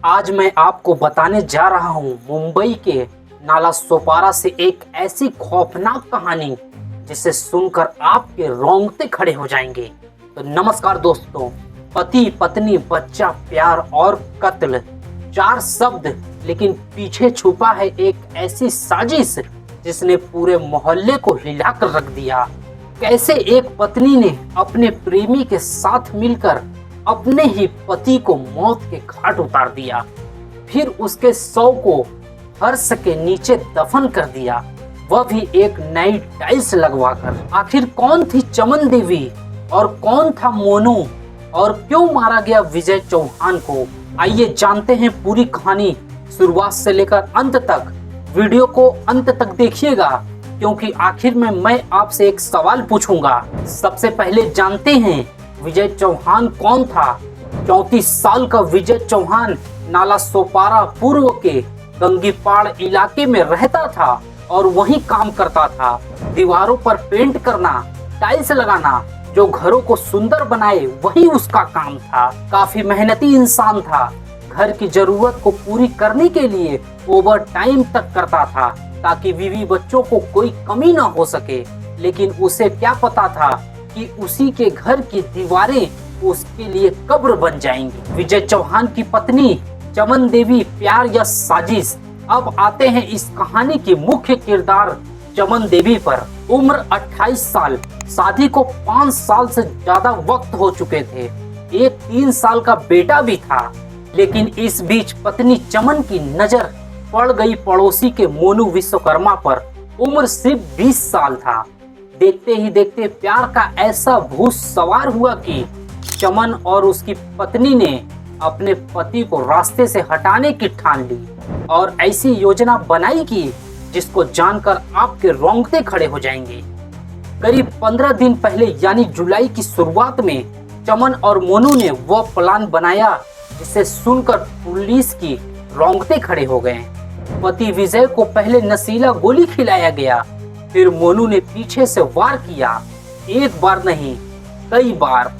आज मैं आपको बताने जा रहा हूँ मुंबई के नाला सोपारा से एक ऐसी खौफनाक कहानी जिसे सुनकर आपके रोंगटे खड़े हो जाएंगे। तो नमस्कार दोस्तों, पति पत्नी बच्चा प्यार और कत्ल, चार शब्द, लेकिन पीछे छुपा है एक ऐसी साजिश जिसने पूरे मोहल्ले को हिलाकर रख दिया। कैसे एक पत्नी ने अपने प्रेमी के साथ मिलकर अपने ही पति को मौत के घाट उतार दिया, फिर उसके शव को फर्श के नीचे दफन कर दिया, वह भी एक नई टाइल्स लगवाकर। आखिर कौन थी चमन देवी और कौन था मोनू, और क्यों मारा गया विजय चौहान को? आइए जानते हैं पूरी कहानी शुरुआत से लेकर अंत तक। वीडियो को अंत तक देखिएगा क्योंकि आखिर में मैं आपसे एक सवाल पूछूंगा। सबसे पहले जानते हैं विजय चौहान कौन था। 34 साल का विजय चौहान नाला सोपारा पूर्व के गंगीपाड़ इलाके में रहता था और वहीं काम करता था। दीवारों पर पेंट करना, टाइल्स लगाना, जो घरों को सुंदर बनाए वही उसका काम था। काफी मेहनती इंसान था। घर की जरूरत को पूरी करने के लिए ओवर टाइम तक करता था ताकि बीवी बच्चों को कोई कमी ना हो सके। लेकिन उसे क्या पता था कि उसी के घर की दीवारें उसके लिए कब्र बन जाएंगी। विजय चौहान की पत्नी चमन देवी, प्यार या साजिश? अब आते हैं इस कहानी के मुख्य किरदार चमन देवी पर। उम्र 28 साल, शादी को 5 साल से ज्यादा वक्त हो चुके थे, एक 3 साल का बेटा भी था। लेकिन इस बीच पत्नी चमन की नजर पड़ गई पड़ोसी के मोनू विश्वकर्मा पर। उम्र सिर्फ 20 साल था। देखते ही देखते प्यार का ऐसा भूत सवार हुआ कि चमन और उसकी पत्नी ने अपने पति को रास्ते से हटाने की ठान ली और ऐसी योजना बनाई कि जिसको जानकर आपके रोंगटे खड़े हो जाएंगे। करीब 15 दिन पहले यानी जुलाई की शुरुआत में चमन और मोनू ने वह प्लान बनाया जिसे सुनकर पुलिस की रोंगटे खड़े हो गए। पति विजय को पहले नशीला गोली खिलाया गया, फिर मोनू ने पीछे से वार किया, एक बार नहीं कई बार,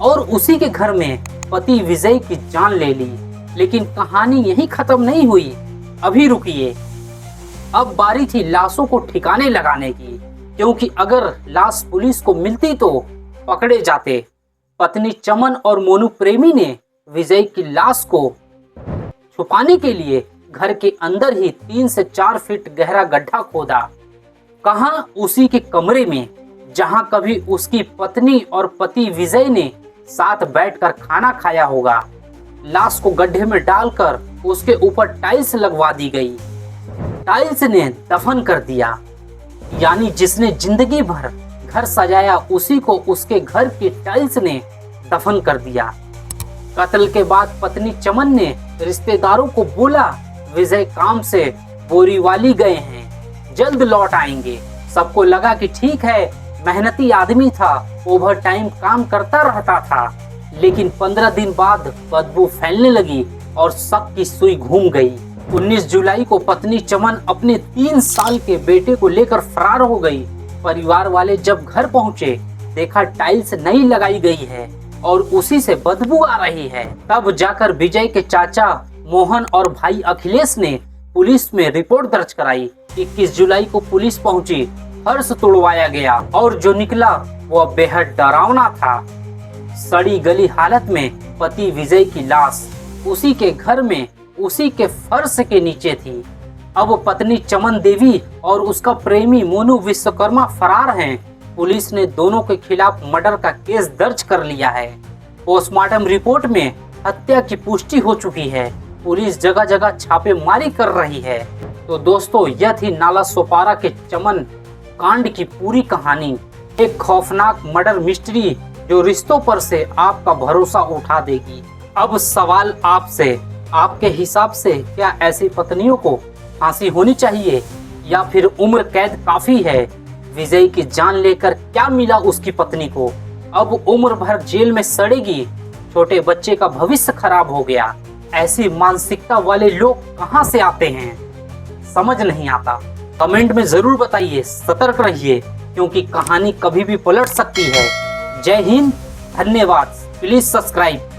और उसी के घर में पति विजय की जान ले ली। लेकिन कहानी यहीं खत्म नहीं हुई, अभी रुकिए। अब बारी थी लाशों को ठिकाने लगाने की, क्योंकि अगर लाश पुलिस को मिलती तो पकड़े जाते। पत्नी चमन और मोनू प्रेमी ने विजय की लाश को छुपाने के लिए घर के अंदर ही 3 से 4 फीट गहरा गड्ढा खोदा। कहां? उसी के कमरे में जहां कभी उसकी पत्नी और पति विजय ने साथ बैठकर खाना खाया होगा। लाश को गड्ढे में डालकर उसके ऊपर टाइल्स लगवा दी गई। टाइल्स ने दफन कर दिया, यानी जिसने जिंदगी भर घर सजाया उसी को उसके घर की टाइल्स ने दफन कर दिया। कत्ल के बाद पत्नी चमन ने रिश्तेदारों को बोला विजय काम से बोरीवाली गए हैं, जल्द लौट आएंगे। सबको लगा कि ठीक है, मेहनती आदमी था, ओवर टाइम काम करता रहता था। लेकिन 15 दिन बाद बदबू फैलने लगी और शक की सुई घूम गई। 19 जुलाई को पत्नी चमन अपने 3 साल के बेटे को लेकर फरार हो गई। परिवार वाले जब घर पहुंचे देखा टाइल्स नई लगाई गई है और उसी से बदबू आ रही है। तब जाकर विजय के चाचा मोहन और भाई अखिलेश ने पुलिस में रिपोर्ट दर्ज कराई। 21 जुलाई को पुलिस पहुंची, फर्श तोड़वाया गया और जो निकला वह बेहद डरावना था। सड़ी गली हालत में पति विजय की लाश उसी के घर में उसी के फर्श के नीचे थी। अब पत्नी चमन देवी और उसका प्रेमी मोनू विश्वकर्मा फरार हैं। पुलिस ने दोनों के खिलाफ मर्डर का केस दर्ज कर लिया है। पोस्टमार्टम रिपोर्ट में हत्या की पुष्टि हो चुकी है। पुलिस जगह जगह छापेमारी कर रही है। तो दोस्तों, यह थी नाला सोपारा के चमन कांड की पूरी कहानी। एक खौफनाक मर्डर मिस्ट्री जो रिश्तों पर से आपका भरोसा उठा देगी। अब सवाल आपसे, आपके हिसाब से क्या ऐसी पत्नियों को फांसी होनी चाहिए या फिर उम्र कैद काफी है? विजय की जान लेकर क्या मिला उसकी पत्नी को? अब उम्र भर जेल में सड़ेगी। छोटे बच्चे का भविष्य खराब हो गया। ऐसी मानसिकता वाले लोग कहां से आते हैं, समझ नहीं आता। कमेंट में जरूर बताइए। सतर्क रहिए क्योंकि कहानी कभी भी पलट सकती है। जय हिंद, धन्यवाद। Please subscribe.